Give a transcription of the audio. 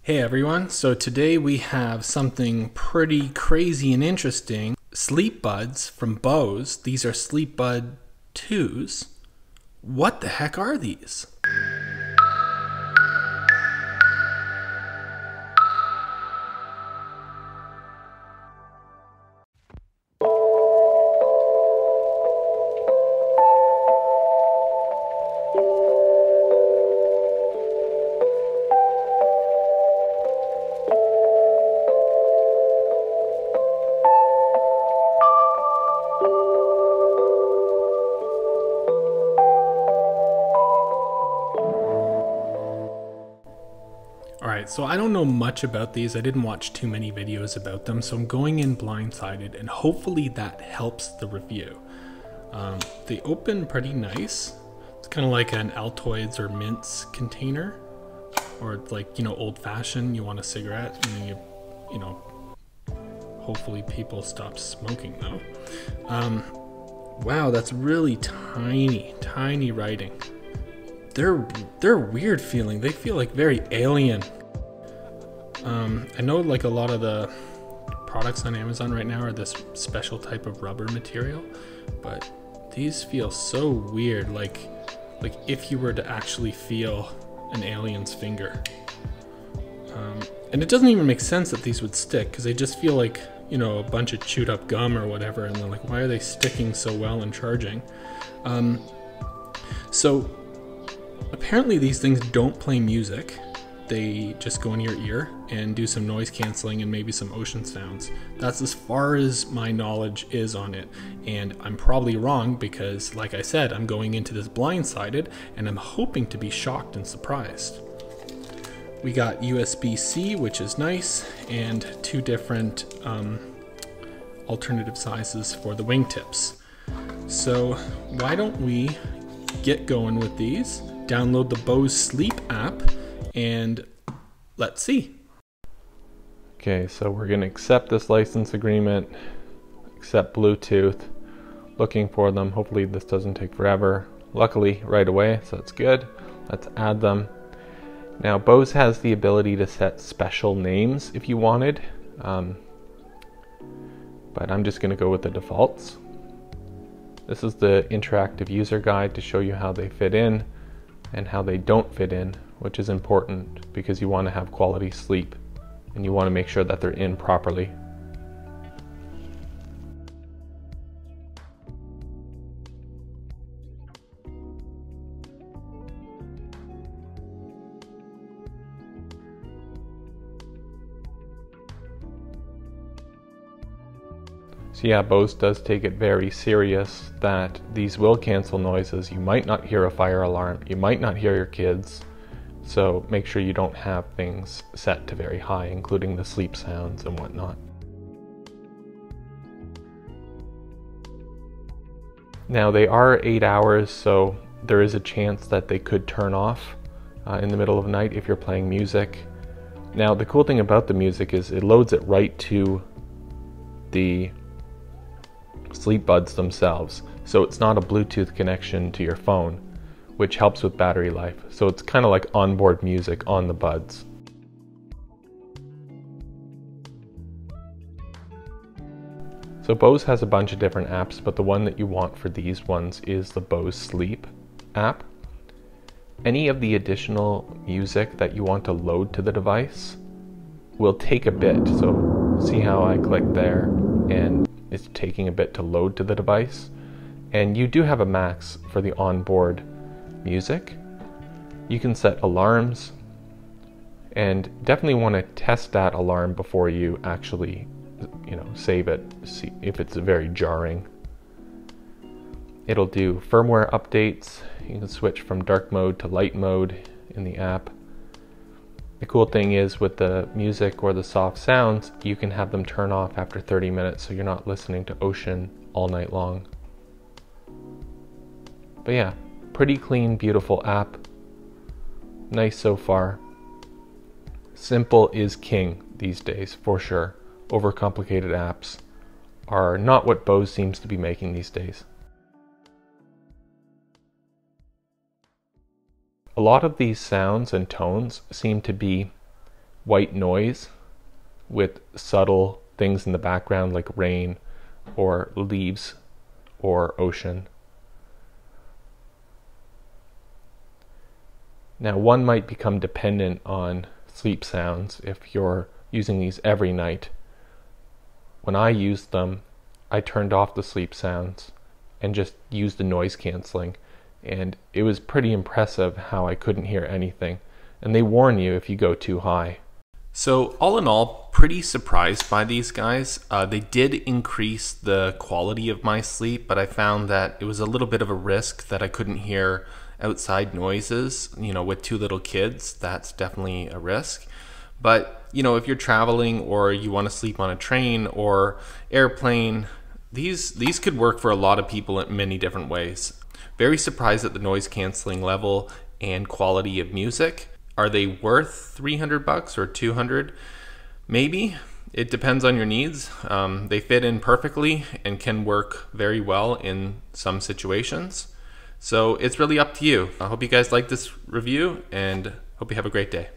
Hey everyone, so today we have something pretty crazy and interesting. Sleep buds from Bose. These are Sleep Bud 2s. What the heck are these? Alright, so I don't know much about these. I didn't watch too many videos about them, so I'm going in blindsided, and hopefully that helps the review. They open pretty nice. It's kind of like an Altoids or Mints container, or like, old-fashioned. You want a cigarette, and then hopefully people stop smoking though. Wow, that's really tiny writing. They're weird feeling. They feel like very alien. I know like a lot of the products on Amazon right now are this special type of rubber material, but these feel so weird, like if you were to actually feel an alien's finger. And it doesn't even make sense that these would stick, because they just feel like, a bunch of chewed up gum or whatever, and then like, why are they sticking so well and charging? So apparently these things don't play music. They just go in your ear and do some noise canceling and maybe some ocean sounds. That's as far as my knowledge is on it. And I'm probably wrong because, like I said, I'm going into this blindsided and I'm hoping to be shocked and surprised. We got USB-C, which is nice, and two different alternative sizes for the wingtips. So why don't we get going with these? Download the Bose Sleep app and let's see. Okay, so we're going to accept this license agreement, accept Bluetooth, looking for them. Hopefully this doesn't take forever. Luckily, right away, so that's good. Let's add them. Now, Bose has the ability to set special names if you wanted, but I'm just going to go with the defaults. This is the interactive user guide to show you how they fit in and how they don't fit in, which is important because you want to have quality sleep and you want to make sure that they're in properly. So yeah, Bose does take it very serious that these will cancel noises. You might not hear a fire alarm, you might not hear your kids, so make sure you don't have things set to very high, including the sleep sounds and whatnot. Now they are 8 hours, so there is a chance that they could turn off in the middle of the night if you're playing music. Now the cool thing about the music is it loads it right to the sleep buds themselves, so it's not a Bluetooth connection to your phone, which helps with battery life. So it's kind of like onboard music on the buds. So Bose has a bunch of different apps, but the one that you want for these ones is the Bose Sleep app. Any of the additional music that you want to load to the device will take a bit. So see how I click there and it's taking a bit to load to the device. And you do have a max for the onboard music. You can set alarms and definitely want to test that alarm before you actually, save it, see if it's very jarring. It'll do firmware updates. You can switch from dark mode to light mode in the app. The cool thing is with the music or the soft sounds, you can have them turn off after 30 minutes so you're not listening to ocean all night long. But yeah, pretty clean, beautiful app. Nice so far. Simple is king these days, for sure. Overcomplicated apps are not what Bose seems to be making these days. A lot of these sounds and tones seem to be white noise with subtle things in the background like rain or leaves or ocean. Now, one might become dependent on sleep sounds if you're using these every night. When I used them, I turned off the sleep sounds and just used the noise canceling, and it was pretty impressive how I couldn't hear anything. And they warn you if you go too high. So all in all, pretty surprised by these guys. They did increase the quality of my sleep, but I found that it was a little bit of a risk that I couldn't hear outside noises. With 2 little kids, that's definitely a risk. But if you're traveling or you want to sleep on a train or airplane, these could work for a lot of people in many different ways. Very surprised at the noise canceling level and quality of music. Are they worth $300 or $200? Maybe. It depends on your needs. They fit in perfectly and can work very well in some situations. So it's really up to you. I hope you guys like this review and hope you have a great day.